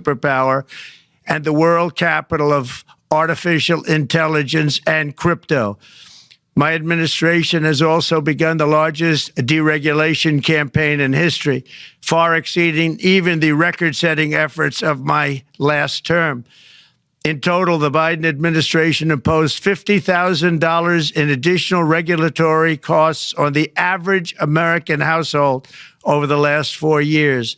superpower and the world capital of artificial intelligence and crypto. My administration has also begun the largest deregulation campaign in history, far exceeding even the record-setting efforts of my last term. In total, the Biden administration imposed $50,000 in additional regulatory costs on the average American household over the last 4 years.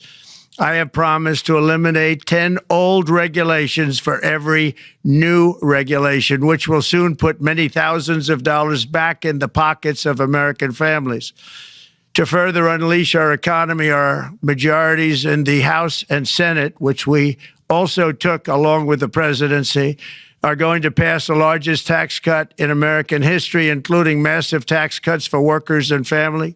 I have promised to eliminate 10 old regulations for every new regulation, which will soon put many thousands of dollars back in the pockets of American families. To further unleash our economy, our majorities in the House and Senate, which we also took along with the presidency, are going to pass the largest tax cut in American history, including massive tax cuts for workers and family,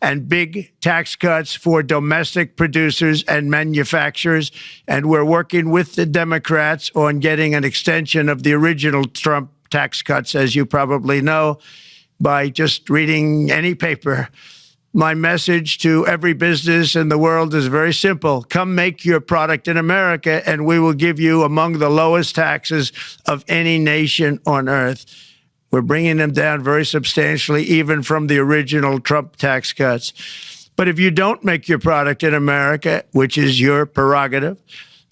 and big tax cuts for domestic producers and manufacturers. And we're working with the Democrats on getting an extension of the original Trump tax cuts, as you probably know, by just reading any paper. My message to every business in the world is very simple. Come make your product in America, and we will give you among the lowest taxes of any nation on earth. We're bringing them down very substantially, even from the original Trump tax cuts. But if you don't make your product in America, which is your prerogative,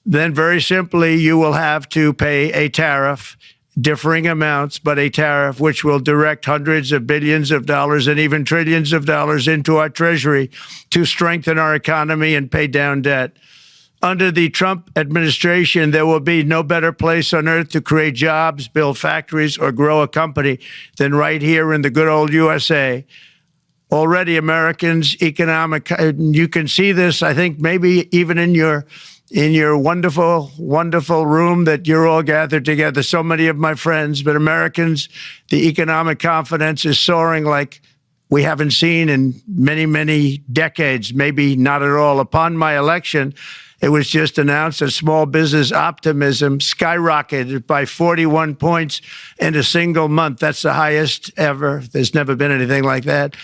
then very simply you will have to pay a tariff, differing amounts, but a tariff which will direct hundreds of billions of dollars and even trillions of dollars into our treasury to strengthen our economy and pay down debt. Under the Trump administration, there will be no better place on earth to create jobs, build factories, or grow a company than right here in the good old USA. Already Americans' you can see this, I think, maybe even in your wonderful, wonderful room that you're all gathered together, so many of my friends, but Americans, the economic confidence is soaring like we haven't seen in many, many decades, maybe not at all. Upon my election, it was just announced that small business optimism skyrocketed by 41 points in a single month. That's the highest ever. There's never been anything like that.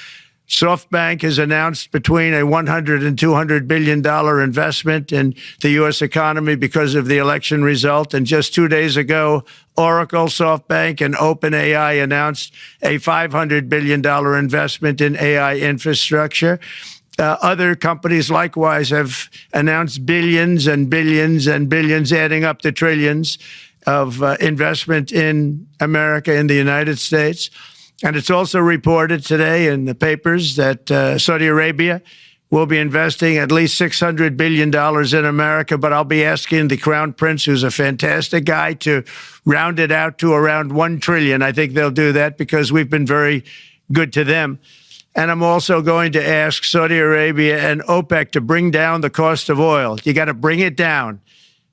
SoftBank has announced between a $100 and $200 billion investment in the U.S. economy because of the election result. And just 2 days ago, Oracle, SoftBank, and OpenAI announced a $500 billion investment in AI infrastructure. Other companies likewise have announced billions and billions and billions, adding up to trillions of investment in America, in the United States. And it's also reported today in the papers that Saudi Arabia will be investing at least $600 billion in America. But I'll be asking the Crown Prince, who's a fantastic guy, to round it out to around $1 trillion. I think they'll do that because we've been very good to them. And I'm also going to ask Saudi Arabia and OPEC to bring down the cost of oil. You got to bring it down,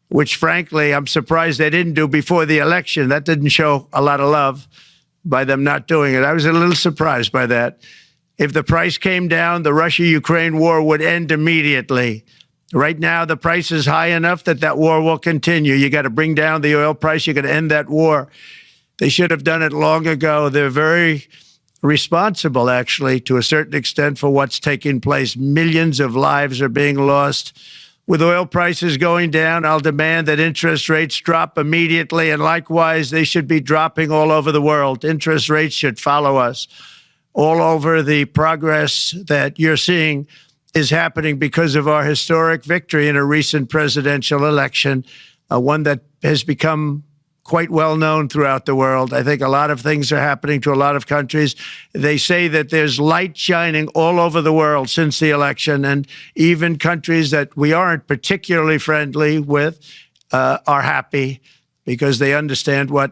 which, frankly, I'm surprised they didn't do before the election. That didn't show a lot of love by them not doing it. I was a little surprised by that. If the price came down, the Russia-Ukraine war would end immediately. Right now, the price is high enough that that war will continue. You got to bring down the oil price. You got to end that war. They should have done it long ago. They're very responsible, actually, to a certain extent, for what's taking place. Millions of lives are being lost. With oil prices going down, I'll demand that interest rates drop immediately, and likewise, they should be dropping all over the world. Interest rates should follow us. All over, the progress that you're seeing is happening because of our historic victory in a recent presidential election, one that has become quite well known throughout the world. I think a lot of things are happening to a lot of countries. They say that there's light shining all over the world since the election, and even countries that we aren't particularly friendly with are happy because they understand what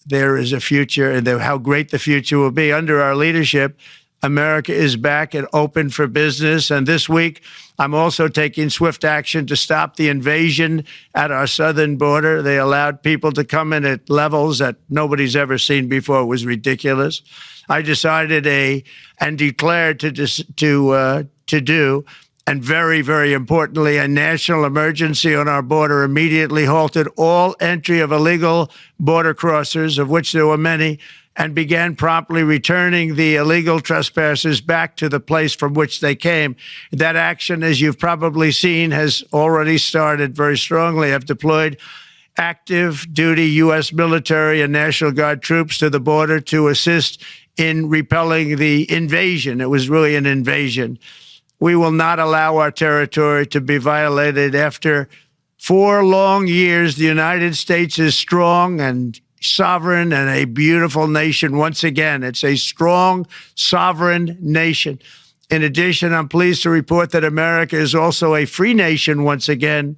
there is a future and how great the future will be. Under our leadership, America is back and open for business. And this week, I'm also taking swift action to stop the invasion at our southern border. They allowed people to come in at levels that nobody's ever seen before. It was ridiculous. I decided and declared to do, and very, very importantly, a national emergency on our border, immediately halted all entry of illegal border crossers, of which there were many, and began promptly returning the illegal trespassers back to the place from which they came. That action, as you've probably seen, has already started very strongly. I've deployed active duty U.S. military and National Guard troops to the border to assist in repelling the invasion. It was really an invasion. We will not allow our territory to be violated. After 4 long years, the United States is strong and sovereign and a beautiful nation once again. It's a strong, sovereign nation. In addition, I'm pleased to report that America is also a free nation once again.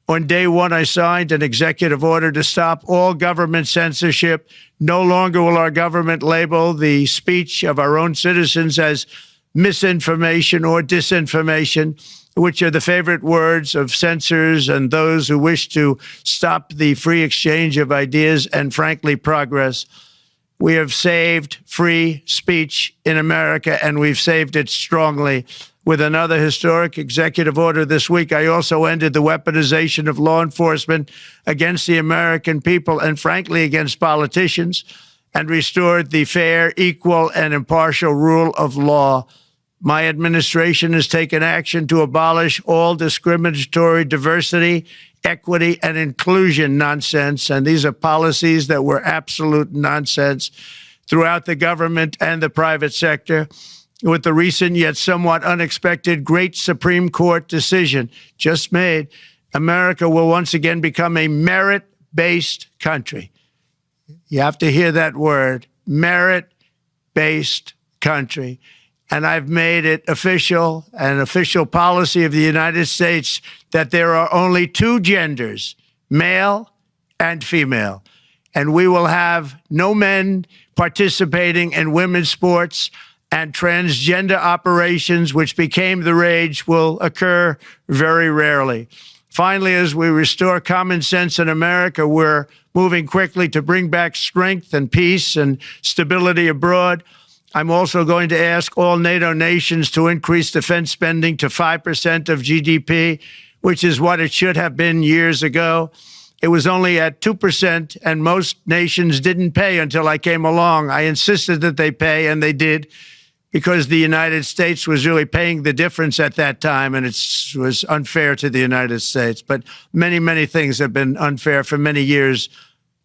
On day one, I signed an executive order to stop all government censorship. No longer will our government label the speech of our own citizens as misinformation or disinformation, which are the favorite words of censors and those who wish to stop the free exchange of ideas and, frankly, progress. We have saved free speech in America, and we've saved it strongly. With another historic executive order this week, I also ended the weaponization of law enforcement against the American people and, frankly, against politicians, and restored the fair, equal, and impartial rule of law. My administration has taken action to abolish all discriminatory diversity, equity, and inclusion nonsense. And these are policies that were absolute nonsense throughout the government and the private sector. With the recent yet somewhat unexpected great Supreme Court decision just made, America will once again become a merit-based country. You have to hear that word, merit-based country. And I've made it official, an official policy of the United States, that there are only 2 genders, male and female. And we will have no men participating in women's sports, and transgender operations, which became the rage, will occur very rarely. Finally, as we restore common sense in America, we're moving quickly to bring back strength and peace and stability abroad. I'm also going to ask all NATO nations to increase defense spending to 5% of GDP, which is what it should have been years ago. It was only at 2%, and most nations didn't pay until I came along. I insisted that they pay, and they did, because the United States was really paying the difference at that time, and it was unfair to the United States. But many, many things have been unfair for many years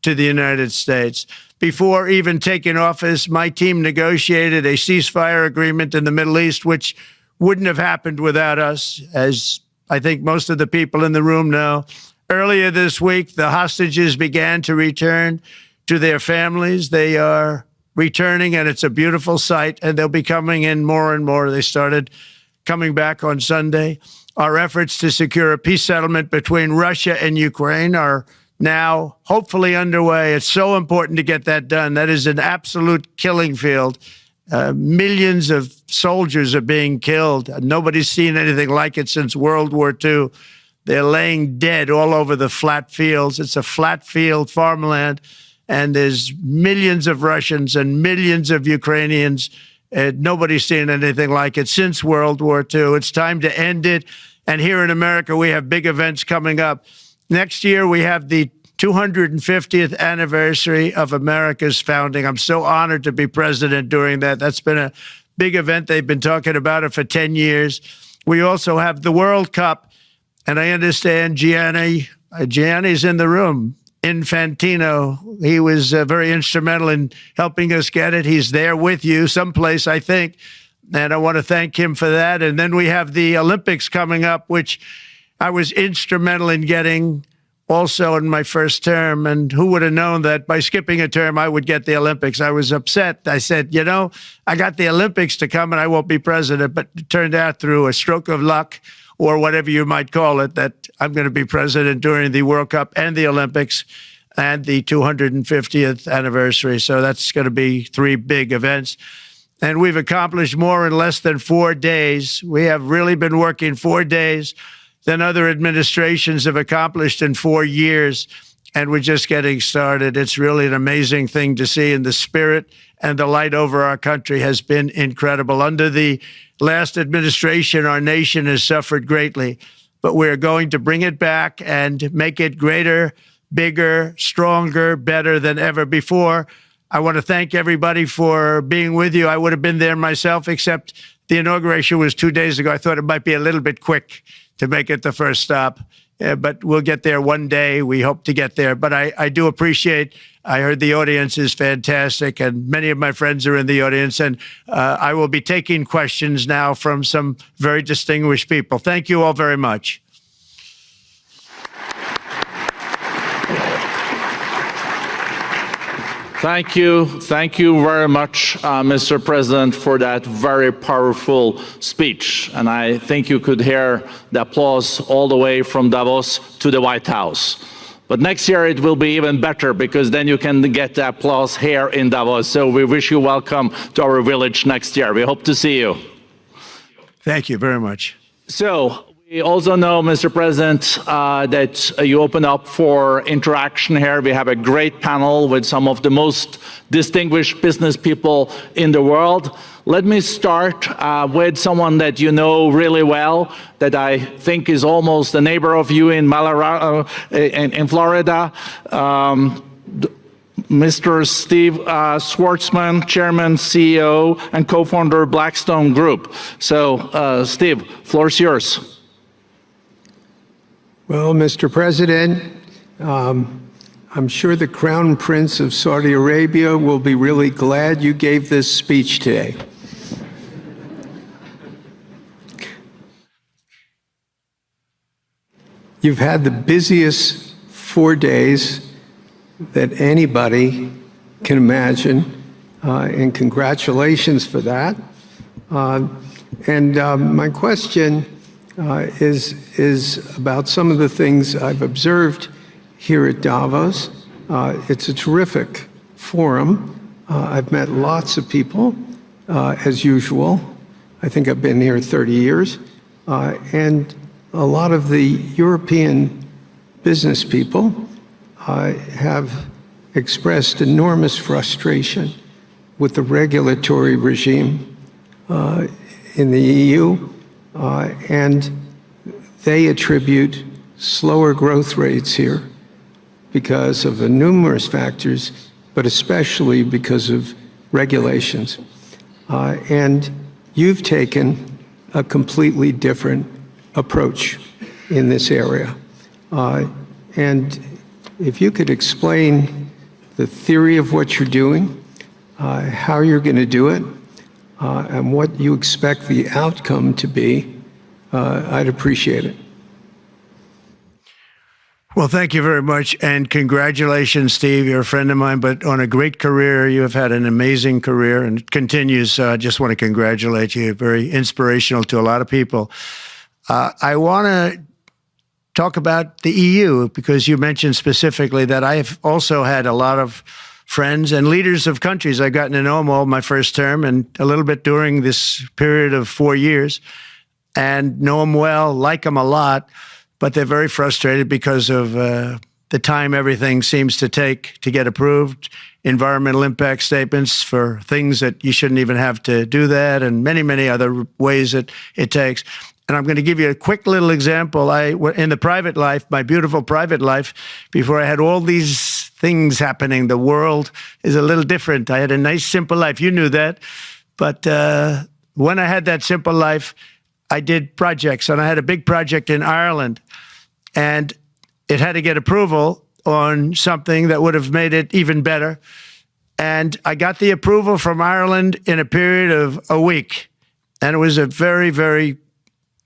to the United States. Before even taking office, my team negotiated a ceasefire agreement in the Middle East, which wouldn't have happened without us, as I think most of the people in the room know. Earlier this week, the hostages began to return to their families. They are returning, and it's a beautiful sight, and they'll be coming in more and more. They started coming back on Sunday. Our efforts to secure a peace settlement between Russia and Ukraine are now hopefully underway. It's so important to get that done. That is an absolute killing field. Millions of soldiers are being killed. Nobody's seen anything like it since World War II. They're laying dead all over the flat fields. It's a flat field farmland. And there's millions of Russians and millions of Ukrainians. Nobody's seen anything like it since World War II. It's time to end it. And here in America, we have big events coming up. Next year, we have the 250th anniversary of America's founding. I'm so honored to be president during that. That's been a big event. They've been talking about it for 10 years. We also have the World Cup. And I understand Gianni's in the room. Infantino, he was very instrumental in helping us get it. He's there with you someplace, I think, and I want to thank him for that. And then we have the Olympics coming up, which I was instrumental in getting also in my first term. And who would have known that by skipping a term, I would get the Olympics? I was upset. I said, you know, I got the Olympics to come and I won't be president. But it turned out through a stroke of luck, or whatever you might call it, that I'm going to be president during the World Cup and the Olympics and the 250th anniversary. So that's going to be 3 big events. And we've accomplished more in less than 4 days. We have really been working 4 days than other administrations have accomplished in 4 years. And we're just getting started. It's really an amazing thing to see. And the spirit and the light over our country has been incredible. Under the last administration, our nation has suffered greatly, but we're going to bring it back and make it greater, bigger, stronger, better than ever before. I want to thank everybody for being with you. I would have been there myself, except the inauguration was 2 days ago. I thought it might be a little bit quick to make it the first stop. But we'll get there one day. We hope to get there. But I do appreciate, I heard the audience is fantastic, and many of my friends are in the audience. And I will be taking questions now from some very distinguished people. Thank you all very much. Thank you. Thank you very much, Mr. President, for that very powerful speech. And I think you could hear the applause all the way from Davos to the White House. But next year it will be even better, because then you can get the applause here in Davos. So we wish you welcome to our village next year. We hope to see you. Thank you very much. So we also know, Mr. President, that you open up for interaction here. We have a great panel with some of the most distinguished business people in the world. Let me start with someone that you know really well, that I think is almost a neighbor of you in Florida. Mr. Steve Schwarzman, Chairman, CEO, and co-founder of Blackstone Group. So, Steve, floor is yours. Well, Mr. President, I'm sure the Crown Prince of Saudi Arabia will be really glad you gave this speech today. You've had the busiest 4 days that anybody can imagine, and congratulations for that. My question is about some of the things I've observed here at Davos. It's a terrific forum. I've met lots of people, as usual. I think I've been here 30 years. And a lot of the European business people have expressed enormous frustration with the regulatory regime in the EU. And they attribute slower growth rates here because of numerous factors, but especially because of regulations. And you've taken a completely different approach in this area. And if you could explain the theory of what you're doing, how you're going to do it, and what you expect the outcome to be, I'd appreciate it. Well, thank you very much, and congratulations, Steve. You're a friend of mine, but on a great career. You have had an amazing career, and it continues. I just want to congratulate you. Very inspirational to a lot of people. I want to talk about the EU, because you mentioned specifically that I've also had a lot of friends and leaders of countries. I've gotten to know them all my first term and a little bit during this period of 4 years, and know them well, like them a lot, but they're very frustrated because of the time everything seems to take to get approved, environmental impact statements for things that you shouldn't even have to do that, and many, many other ways that it takes. And I'm going to give you a quick little example. In the private life, my beautiful private life, before I had all these things happening, the world is a little different. I had a nice, simple life. You knew that. But when I had that simple life, I did projects. And I had a big project in Ireland. And it had to get approval on something that would have made it even better. And I got the approval from Ireland in a period of a week. And it was a very, very,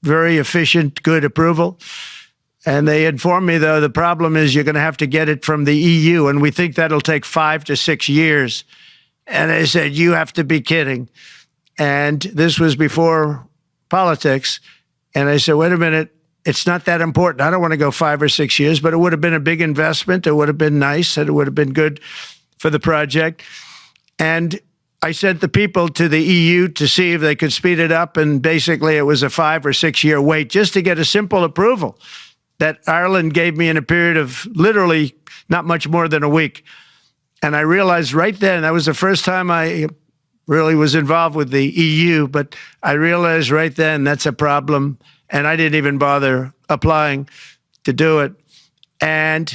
very efficient, good approval. And they informed me, though, the problem is you're going to have to get it from the EU, and we think that'll take 5 to 6 years. And they said, you have to be kidding. And this was before politics. And I said, wait a minute, it's not that important. I don't want to go 5 or 6 years, but it would have been a big investment. It would have been nice, and it would have been good for the project. And I sent the people to the EU to see if they could speed it up, and basically it was a 5 or 6 year wait just to get a simple approval that Ireland gave me in a period of literally not much more than a week. And I realized right then, that was the first time I really was involved with the EU, but I realized right then that's a problem, and I didn't even bother applying to do it. And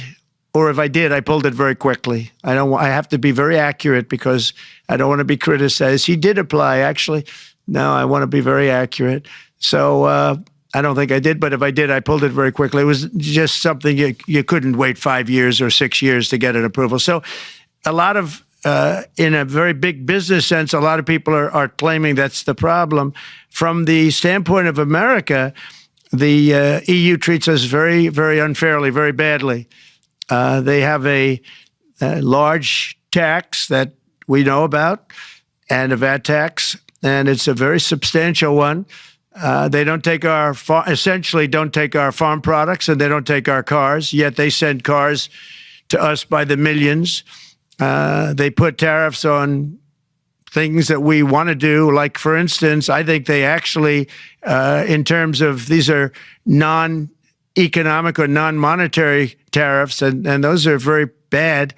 or if I did, I pulled it very quickly. I have to be very accurate because I don't want to be criticized. He did apply, actually. No, I want to be very accurate. So I don't think I did, but if I did, I pulled it very quickly. It was just something you couldn't wait 5 years or 6 years to get an approval. So a lot of, in a very big business sense, a lot of people are claiming that's the problem. From the standpoint of America, the EU treats us very, very unfairly, very badly. They have a large tax that we know about, and a VAT tax, and it's a very substantial one. They don't take essentially don't take our farm products, and they don't take our cars, yet they send cars to us by the millions. They put tariffs on things that we want to do. Like, for instance, I think they actually, in terms of, these are non-economic or non-monetary tariffs, and those are very bad,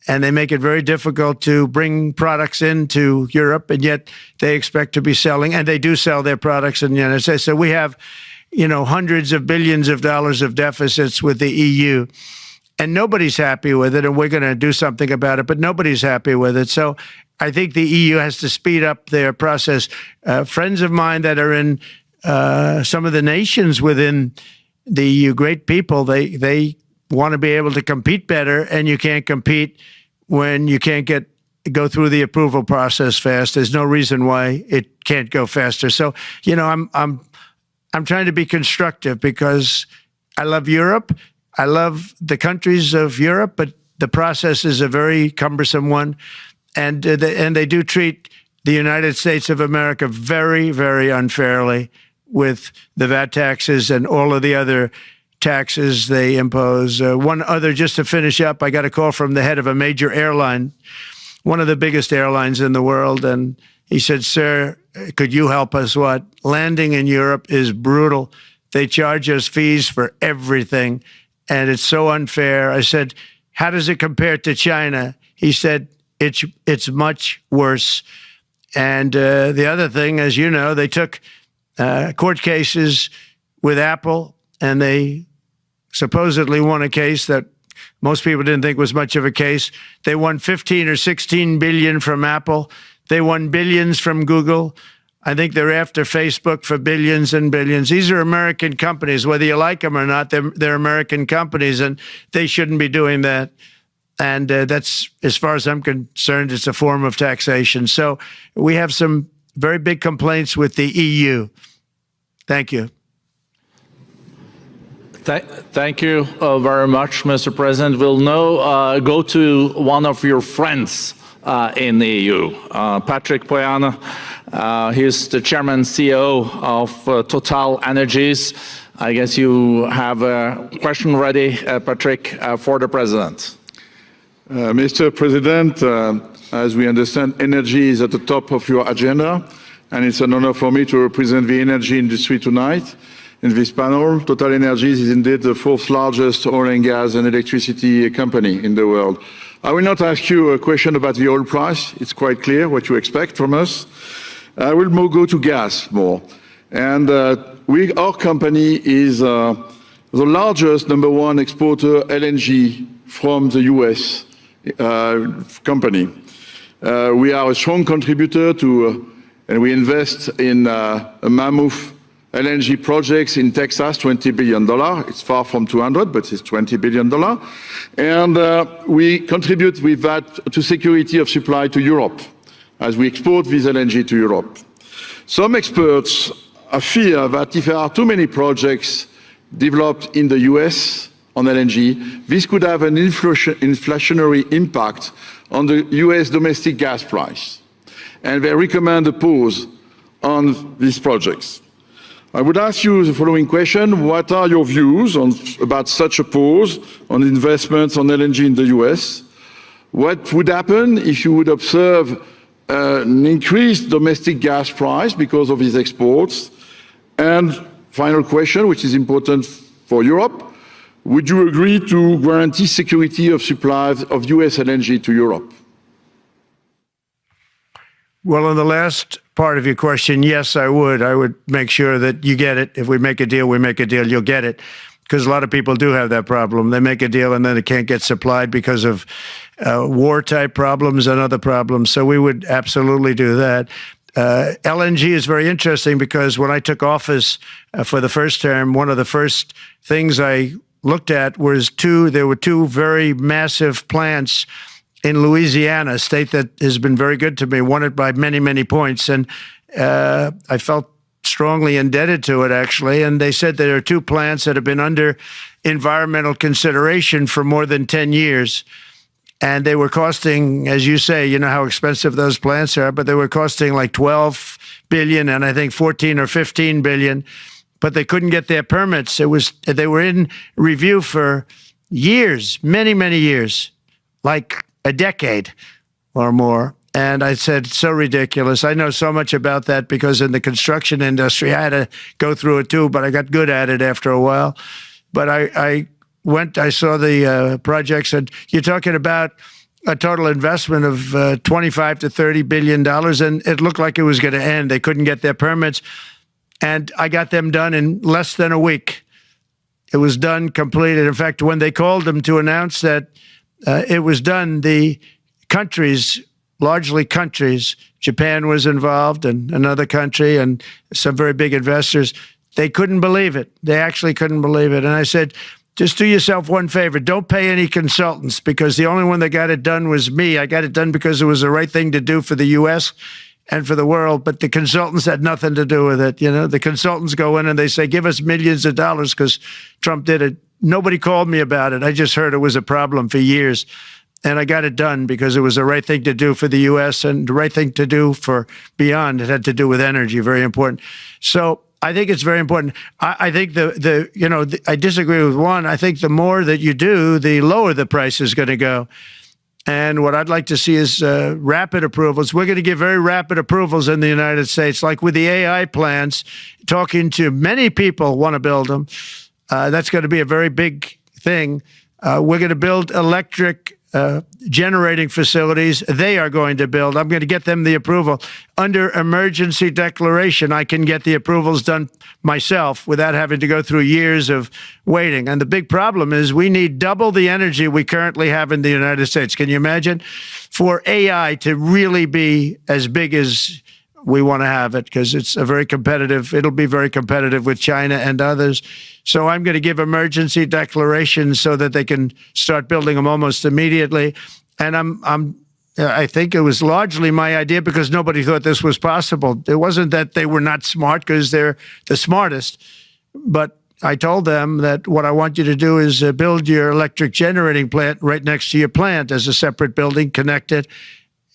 and they make it very difficult to bring products into Europe, and yet they expect to be selling, and they do sell their products in the United States. So we have, hundreds of billions of dollars of deficits with the EU, and nobody's happy with it, and we're going to do something about it, but nobody's happy with it. So I think the EU has to speed up their process. Friends of mine that are in some of the nations within the EU, great people, they want to be able to compete better, and you can't compete when you can't go through the approval process fast. There's no reason why it can't go faster. So, I'm trying to be constructive because I love Europe. I love the countries of Europe, but the process is a very cumbersome one, and they do treat the United States of America very, very unfairly with the VAT taxes and all of the other taxes they impose. One other, just to finish up, I got a call from the head of a major airline, one of the biggest airlines in the world, and he said, "Sir, could you help us? What? Landing in Europe is brutal. They charge us fees for everything, and it's so unfair." I said, "How does it compare to China?" He said, it's much worse. And the other thing, as you know, they took court cases with Apple, and they supposedly won a case that most people didn't think was much of a case. They won 15 or 16 billion from Apple. They won billions from Google. I think they're after Facebook for billions and billions. These are American companies, whether you like them or not. They're American companies, and they shouldn't be doing that. And that's, as far as I'm concerned, it's a form of taxation. So we have some very big complaints with the EU. Thank you. Thank you very much, Mr. President. We'll now go to one of your friends in the EU, Patrick Pouyanné. He's the chairman and CEO of Total Energies. I guess you have a question ready, Patrick, for the president. Mr. President, as we understand, energy is at the top of your agenda, and it's an honor for me to represent the energy industry tonight. In this panel, Total Energies is indeed the fourth largest oil and gas and electricity company in the world. I will not ask you a question about the oil price. It's quite clear what you expect from us. I will go to gas more. And our company is the largest #1 exporter LNG from the U.S. company. We are a strong contributor to, and we invest in a mammoth LNG projects in Texas, $20 billion. It's far from 200, but it's $20 billion. And we contribute with that to security of supply to Europe, as we export this LNG to Europe. Some experts fear that if there are too many projects developed in the US on LNG, this could have an inflationary impact on the US domestic gas price. And they recommend a pause on these projects. I would ask you the following question: what are your views about such a pause on investments on LNG in the US? What would happen if you would observe an increased domestic gas price because of these exports? And final question, which is important for Europe: would you agree to guarantee security of supply of US LNG to Europe? Well, in the last part of your question, yes, I would. I would make sure that you get it. If we make a deal, we make a deal, you'll get it. because a lot of people do have that problem. They make a deal and then it can't get supplied because of war-type problems and other problems. So we would absolutely do that. LNG is very interesting because when I took office for the first term, one of the first things I looked at was there were two very massive plants in Louisiana, a state that has been very good to me, won it by many, many points. And I felt strongly indebted to it, actually. And they said there are two plants that have been under environmental consideration for more than 10 years. And they were costing, as you say, you know how expensive those plants are, but they were costing like 12 billion and I think 14 or 15 billion, but they couldn't get their permits. They were in review for years, many, many years, like a decade or more. And I said, so ridiculous. I know so much about that because in the construction industry, I had to go through it too, but I got good at it after a while. But I saw the projects, and you're talking about a total investment of 25 to $30 billion, and it looked like it was going to end. They couldn't get their permits, and I got them done in less than a week. It was done, completed. In fact, when they called them to announce that it was done, the countries, largely countries, Japan was involved and another country and some very big investors, they couldn't believe it. They actually couldn't believe it. And I said, just do yourself one favor. Don't pay any consultants, because the only one that got it done was me. I got it done because it was the right thing to do for the U.S. and for the world, but the consultants had nothing to do with it. You know, the consultants go in and they say, give us millions of dollars because Trump did it. Nobody called me about it. I just heard it was a problem for years. And I got it done because it was the right thing to do for the U.S. and the right thing to do for beyond. It had to do with energy, very important. So I think it's very important. I think I disagree with one. I think the more that you do, the lower the price is going to go. And what I'd like to see is rapid approvals. We're going to give very rapid approvals in the United States, like with the AI plants, talking to many people want to build them. That's going to be a very big thing. We're going to build electric generating facilities. They are going to build. I'm going to get them the approval. Under emergency declaration, I can get the approvals done myself without having to go through years of waiting. And the big problem is we need double the energy we currently have in the United States. Can you imagine? For AI to really be as big as we want to have it, because it's a very competitive, it'll be very competitive with China and others. So I'm going to give emergency declarations so that they can start building them almost immediately. And I think it was largely my idea because nobody thought this was possible. It wasn't that they were not smart, because they're the smartest, but I told them that what I want you to do is build your electric generating plant right next to your plant as a separate building, connected.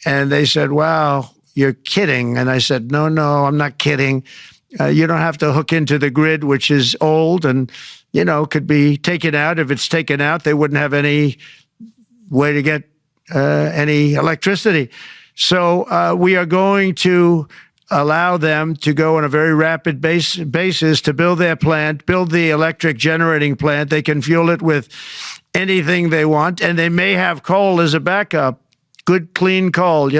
And they said, wow, you're kidding. And I said, no, I'm not kidding. You don't have to hook into the grid, which is old and, could be taken out. If it's taken out, they wouldn't have any way to get any electricity. So we are going to allow them to go on a very rapid basis to build their plant, build the electric generating plant. They can fuel it with anything they want, and they may have coal as a backup, good, clean coal,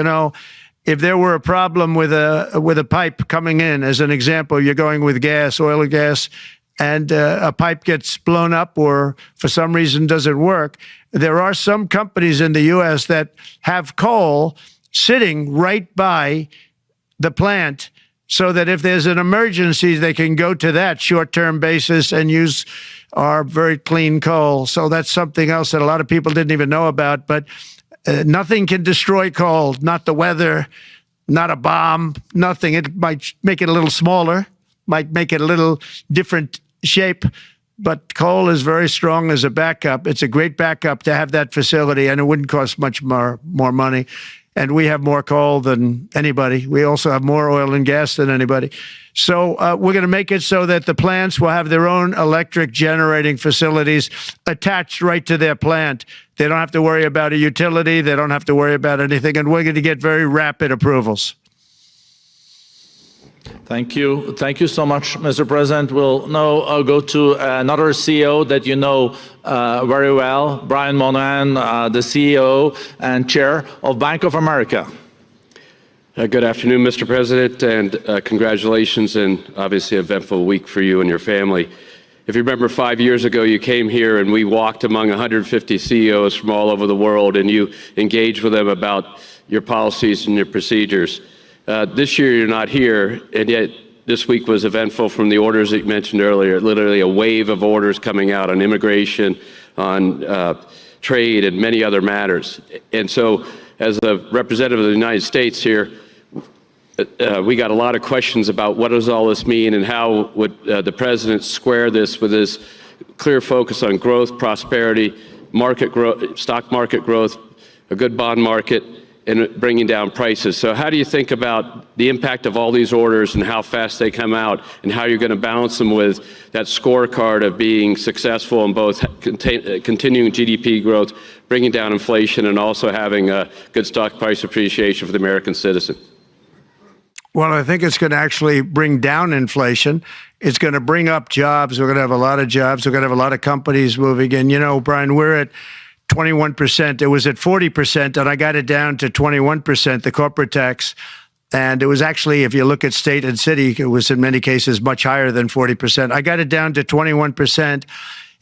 If there were a problem with a pipe coming in, as an example, you're going with gas, oil or gas, and a pipe gets blown up or for some reason doesn't work, there are some companies in the U.S. that have coal sitting right by the plant so that if there's an emergency, they can go to that short-term basis and use our very clean coal. So that's something else that a lot of people didn't even know about, but nothing can destroy coal, not the weather, not a bomb, nothing. It might make it a little smaller, might make it a little different shape, but coal is very strong as a backup. It's a great backup to have that facility, and it wouldn't cost much more money. And we have more coal than anybody. We also have more oil and gas than anybody. So we're going to make it so that the plants will have their own electric generating facilities attached right to their plant. They don't have to worry about a utility. They don't have to worry about anything. And we're going to get very rapid approvals. Thank you. Thank you so much, Mr. President. We'll now go to another CEO that you know very well, Brian Moynihan, the CEO and Chair of Bank of America. Good afternoon, Mr. President, and congratulations, and obviously an eventful week for you and your family. If you remember 5 years ago, you came here and we walked among 150 CEOs from all over the world, and you engaged with them about your policies and your procedures. This year, you're not here, and yet this week was eventful from the orders that you mentioned earlier, literally a wave of orders coming out on immigration, on trade, and many other matters. And so, as a representative of the United States here, we got a lot of questions about what does all this mean and how would the president square this with his clear focus on growth, prosperity, market growth, stock market growth, a good bond market, and bringing down prices. So how do you think about the impact of all these orders and how fast they come out, and how you're going to balance them with that scorecard of being successful in both continuing GDP growth, bringing down inflation, and also having a good stock price appreciation for the American citizen? Well, I think it's going to actually bring down inflation. It's going to bring up jobs. We're going to have a lot of jobs. We're going to have a lot of companies moving in. You know, Brian, we're at 21%. It was at 40%, and I got it down to 21%, the corporate tax. And it was actually, if you look at state and city, it was in many cases much higher than 40%. I got it down to 21%.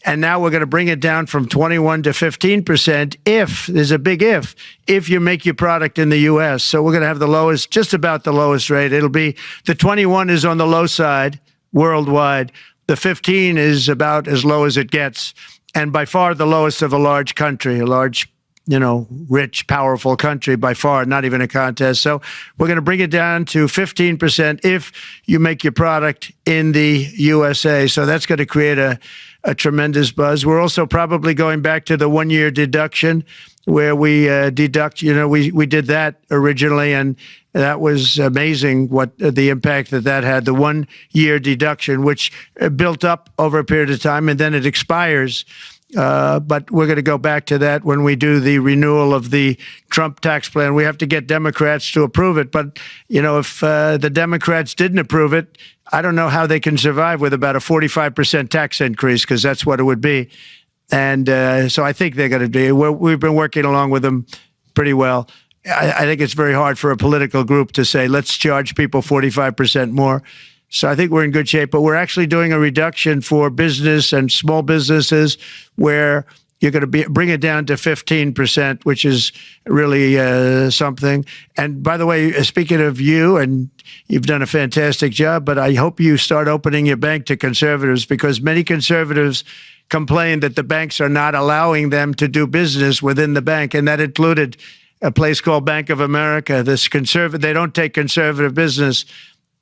And now we're going to bring it down from 21 to 15% if, there's a big if you make your product in the U.S. So we're going to have the lowest, just about the lowest rate. It'll be, the 21 is on the low side worldwide. The 15 is about as low as it gets. And by far the lowest of a large country, a large, you know, rich, powerful country by far, not even a contest. So we're going to bring it down to 15% if you make your product in the USA. So that's going to create a tremendous buzz. We're also probably going back to the 1 year deduction where we deduct, you know, we did that originally, and that was amazing what the impact that had, the 1 year deduction, which built up over a period of time and then it expires. But we're going to go back to that when we do the renewal of the Trump tax plan. We have to get Democrats to approve it. But, you know, if the Democrats didn't approve it, I don't know how they can survive with about a 45% tax increase, because that's what it would be. And so I think they're going to do. We've been working along with them pretty well. I think it's very hard for a political group to say, let's charge people 45% more. So I think we're in good shape, but we're actually doing a reduction for business and small businesses where you're going to bring it down to 15%, which is really something. And by the way, speaking of you, and you've done a fantastic job, but I hope you start opening your bank to conservatives, because many conservatives complain that the banks are not allowing them to do business within the bank, and that included a place called Bank of America. They don't take conservative business.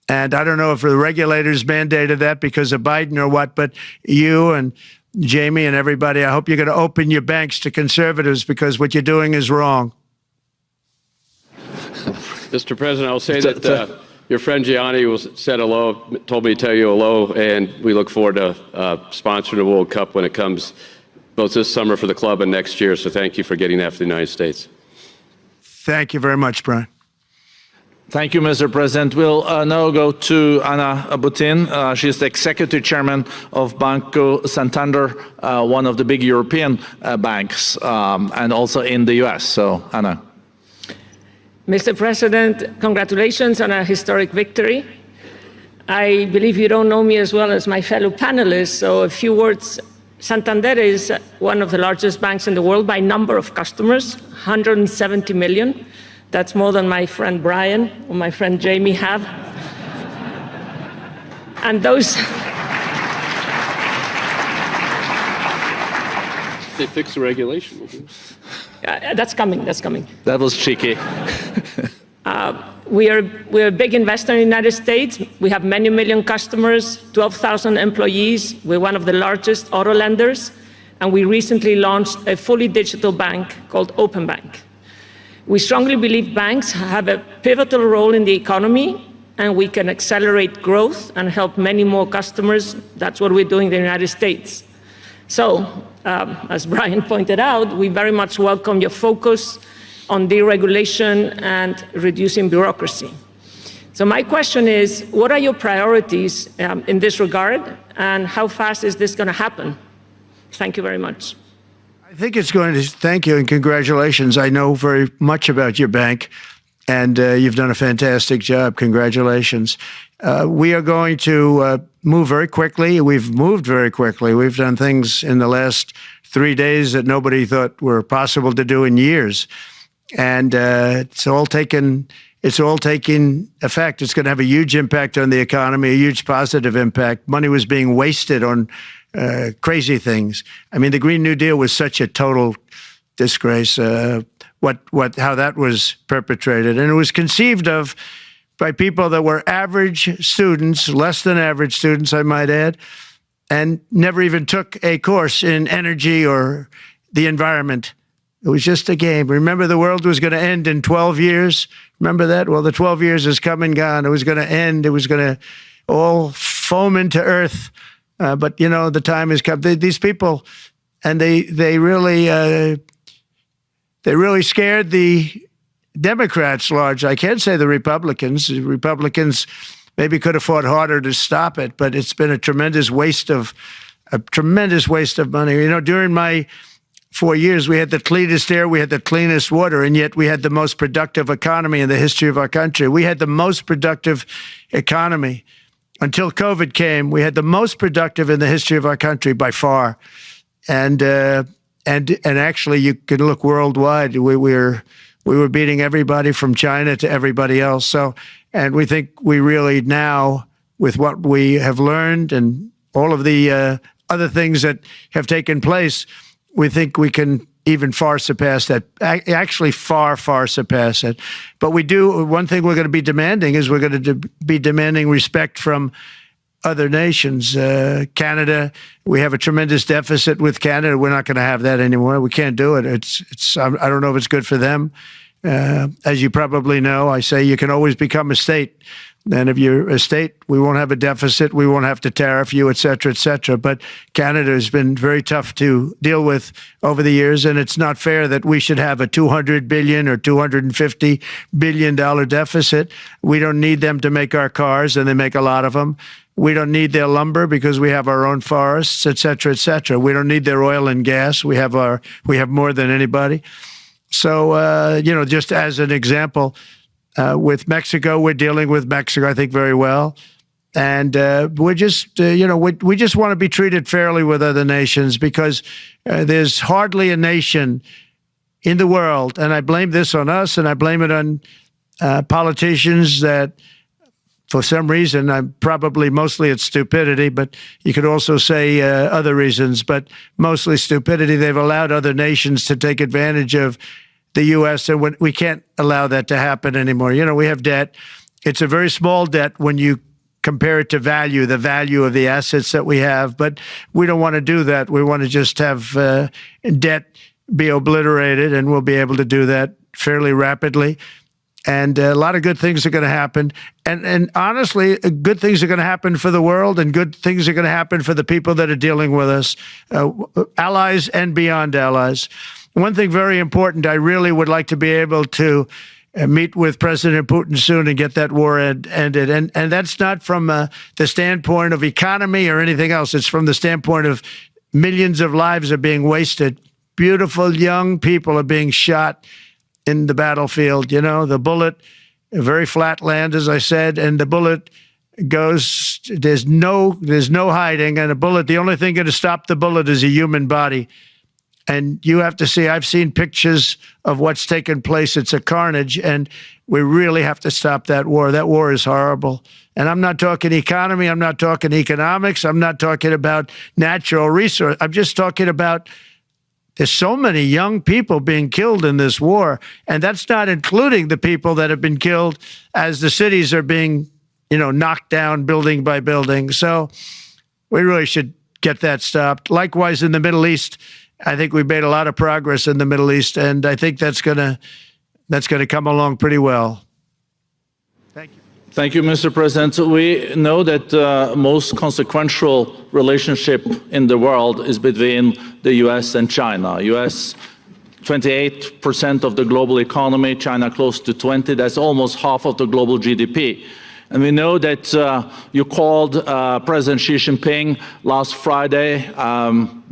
And I don't know if the regulators mandated that because of Biden or what, but you and Jamie and everybody, I hope you're going to open your banks to conservatives, because what you're doing is wrong. Mr. President, I'll say that your friend Gianni said hello, told me to tell you hello, and we look forward to sponsoring the World Cup when it comes, both this summer for the club and next year. So thank you for getting that for the United States. Thank you very much, Brian. Thank you, Mr. President. We'll now go to Ana Butin. She's the executive chairman of Banco Santander, one of the big European banks, and also in the U.S. So, Ana. Mr. President, congratulations on a historic victory. I believe you don't know me as well as my fellow panelists, so a few words. Santander is one of the largest banks in the world by number of customers, 170 million. That's more than my friend Brian or my friend Jamie have. And those... They fixed the regulation. That's coming, that's coming. That was cheeky. We're a big investor in the United States. We have many million customers, 12,000 employees. We're one of the largest auto lenders. And we recently launched a fully digital bank called Open Bank. We strongly believe banks have a pivotal role in the economy, and we can accelerate growth and help many more customers. That's what we're doing in the United States. So, as Brian pointed out, we very much welcome your focus on deregulation and reducing bureaucracy. So my question is, what are your priorities in this regard, and how fast is this going to happen? Thank you very much. I think it's going to, thank you and congratulations. I know very much about your bank, and you've done a fantastic job. Congratulations. We are going to move very quickly. We've moved very quickly. We've done things in the last 3 days that nobody thought were possible to do in years. And it's all taking effect. It's going to have a huge impact on the economy, a huge positive impact. Money was being wasted on crazy things. I mean, the Green New Deal was such a total disgrace, how that was perpetrated. And it was conceived of by people that were average students, less than average students, I might add, and never even took a course in energy or the environment. It was just a game. Remember, the world was going to end in 12 years? Remember that? Well, the 12 years has come and gone. It was going to end. It was going to all foam into earth. But, you know, the time has come. These people, and they really scared the Democrats large. I can't say the Republicans. The Republicans maybe could have fought harder to stop it, but it's been a tremendous waste of money. You know, during my 4 years, we had the cleanest air, we had the cleanest water, and yet we had the most productive economy in the history of our country. We had the most productive economy until COVID came. We had the most productive in the history of our country by far, and actually, you can look worldwide. We were beating everybody from China to everybody else. So, and we think we really now, with what we have learned and all of the other things that have taken place, we think we can even far surpass that, actually far, far surpass it. But we do, one thing we're going to be demanding is we're going to be demanding respect from other nations. Canada, we have a tremendous deficit with Canada. We're not going to have that anymore. We can't do it. I don't know if it's good for them. As you probably know, I say you can always become a state. And if you're a state, we won't have a deficit. We won't have to tariff you, et cetera, et cetera. But Canada has been very tough to deal with over the years. And it's not fair that we should have a $200 billion or $250 billion deficit. We don't need them to make our cars, and they make a lot of them. We don't need their lumber because we have our own forests, et cetera, et cetera. We don't need their oil and gas. We have more than anybody. So, you know, just as an example, with Mexico, we're dealing with Mexico, I think, very well. And we're just, you know, we just want to be treated fairly with other nations, because there's hardly a nation in the world, and I blame this on us, and I blame it on politicians that, for some reason, mostly it's stupidity, but you could also say other reasons, but mostly stupidity. They've allowed other nations to take advantage of the U.S., and we can't allow that to happen anymore. You know, we have debt. It's a very small debt when you compare it to the value of the assets that we have, but we don't want to do that. We want to just have debt be obliterated, and we'll be able to do that fairly rapidly. And a lot of good things are going to happen. And honestly, good things are going to happen for the world, and good things are going to happen for the people that are dealing with us, allies and beyond allies. One thing very important, I really would like to be able to meet with President Putin soon and get that war ended. And that's not from the standpoint of economy or anything else. It's from the standpoint of millions of lives are being wasted. Beautiful young people are being shot in the battlefield. You know, the bullet, very flat land, as I said, and the bullet goes, there's no hiding. And a bullet, the only thing going to stop the bullet is a human body. And you have to see, I've seen pictures of what's taken place. It's a carnage, and we really have to stop that war. That war is horrible. And I'm not talking economy. I'm not talking economics. I'm not talking about natural resource. I'm just talking about there's so many young people being killed in this war, and that's not including the people that have been killed as the cities are being, you know, knocked down building by building. So we really should get that stopped. Likewise, in the Middle East, I think we've made a lot of progress in the Middle East, and I think that's gonna come along pretty well. Thank you. Thank you, Mr. President. We know that the most consequential relationship in the world is between the U.S. and China. U.S. 28% of the global economy, China close to 20%. That's almost half of the global GDP. And we know that you called President Xi Jinping last Friday.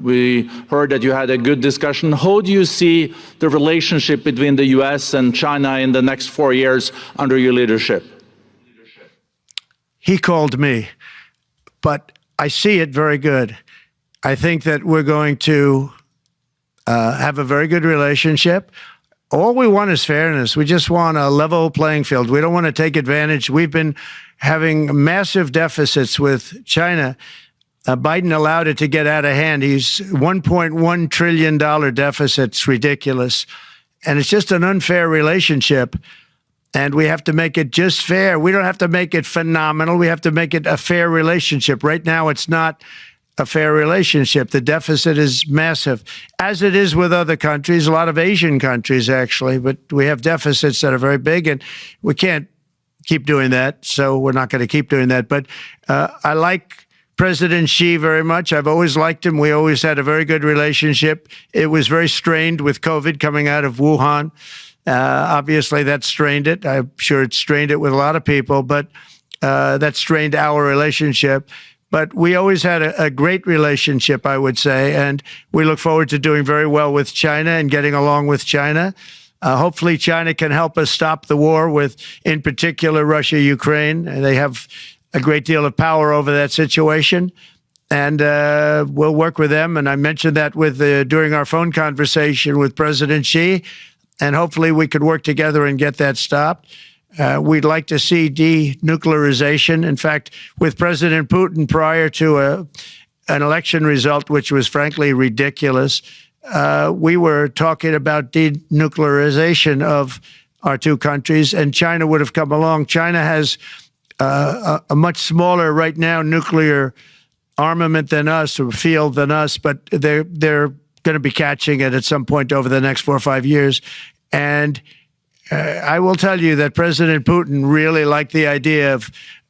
We heard that you had a good discussion. How do you see the relationship between the U.S. and China in the next 4 years under your leadership? He called me. but I see it very good. I think that we're going to have a very good relationship. All we want is fairness. We just want a level playing field. We don't want to take advantage. We've been having massive deficits with China. Biden allowed it to get out of hand. He's $1.1 trillion deficit. It's ridiculous. And it's just an unfair relationship. And we have to make it just fair. We don't have to make it phenomenal. We have to make it a fair relationship. Right now, it's not a fair relationship. The deficit is massive, as it is with other countries, a lot of Asian countries, actually. But we have deficits that are very big, and we can't keep doing that. So we're not going to keep doing that. But I like President Xi very much. I've always liked him. We always had a very good relationship. It was very strained with COVID coming out of Wuhan. Obviously, that strained it. I'm sure it strained it with a lot of people, but that strained our relationship. But we always had a great relationship, I would say, and we look forward to doing very well with China and getting along with China. Hopefully, China can help us stop the war with, in particular, Russia, Ukraine. They have a great deal of power over that situation, and we'll work with them. And I mentioned that with during our phone conversation with President Xi, and hopefully we could work together and get that stopped. We'd like to see denuclearization. In fact, with President Putin, prior to an election result, which was frankly ridiculous, we were talking about denuclearization of our two countries, and China would have come along. China has a much smaller, right now, nuclear armament than us, or field than us, but they're going to be catching it at some point over the next 4 or 5 years. And I will tell you that President Putin really liked the idea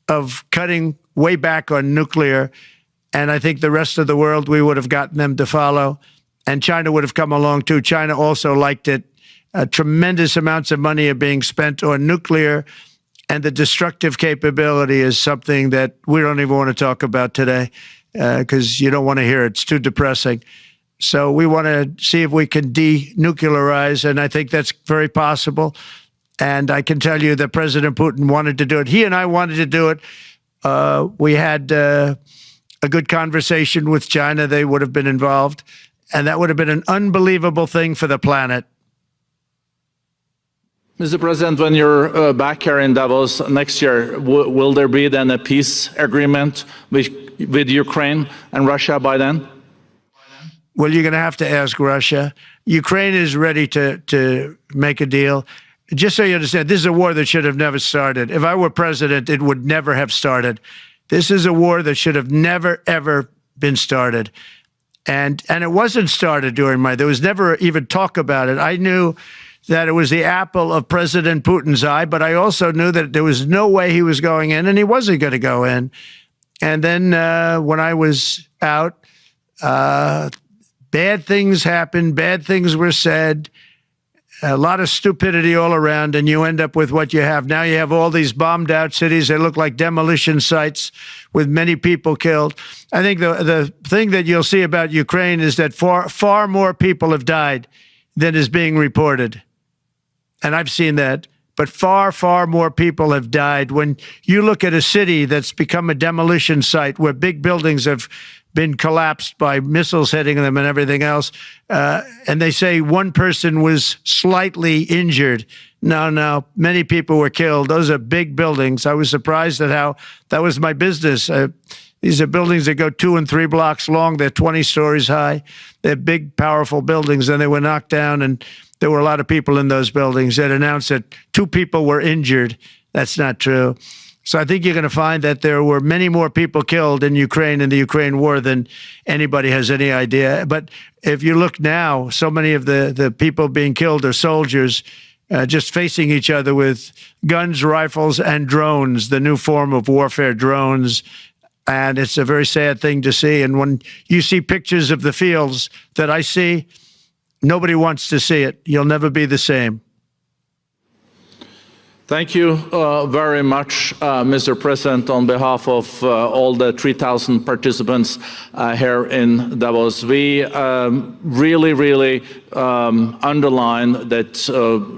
of cutting way back on nuclear. And I think the rest of the world, we would have gotten them to follow. And China would have come along too. China also liked it. Tremendous amounts of money are being spent on nuclear. And the destructive capability is something that we don't even want to talk about today because you don't want to hear it. It's too depressing. So we want to see if we can denuclearize, and I think that's very possible. And I can tell you that President Putin wanted to do it. He and I wanted to do it. We had a good conversation with China. They would have been involved, and that would have been an unbelievable thing for the planet. Mr. President, when you're back here in Davos next year, will there be then a peace agreement with Ukraine and Russia by then? Well, you're going to have to ask Russia. Ukraine is ready to make a deal. Just so you understand, this is a war that should have never started. If I were president, it would never have started. This is a war that should have never, ever been started. And it wasn't started during there was never even talk about it. I knew that it was the apple of President Putin's eye, but I also knew that there was no way he was going in, and he wasn't going to go in. And then when I was out, bad things happened, bad things were said, a lot of stupidity all around, and you end up with what you have. Now you have all these bombed out cities. They look like demolition sites with many people killed. I think the thing that you'll see about Ukraine is that far more people have died than is being reported. And I've seen that. But far, far more people have died. When you look at a city that's become a demolition site where big buildings have been collapsed by missiles hitting them and everything else, and they say one person was slightly injured. No, many people were killed. Those are big buildings. I was surprised at how that was my business. These are buildings that go 2 and 3 blocks long. They're 20 stories high. They're big, powerful buildings, and they were knocked down, and there were a lot of people in those buildings. That announced that 2 people were injured. That's not true. So I think you're going to find that there were many more people killed in Ukraine in the Ukraine war than anybody has any idea. But if you look now, so many of the people being killed are soldiers just facing each other with guns, rifles, and drones, the new form of warfare, drones. And it's a very sad thing to see. And when you see pictures of the fields that I see, nobody wants to see it. You'll never be the same. Thank you very much, Mr. President, on behalf of all the 3,000 participants here in Davos. We really underline that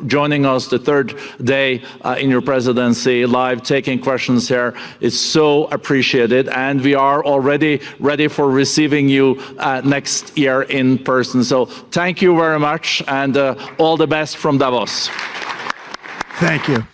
joining us the third day in your presidency, live taking questions here is so appreciated, and we are already ready for receiving you next year in person. So thank you very much, and all the best from Davos. Thank you.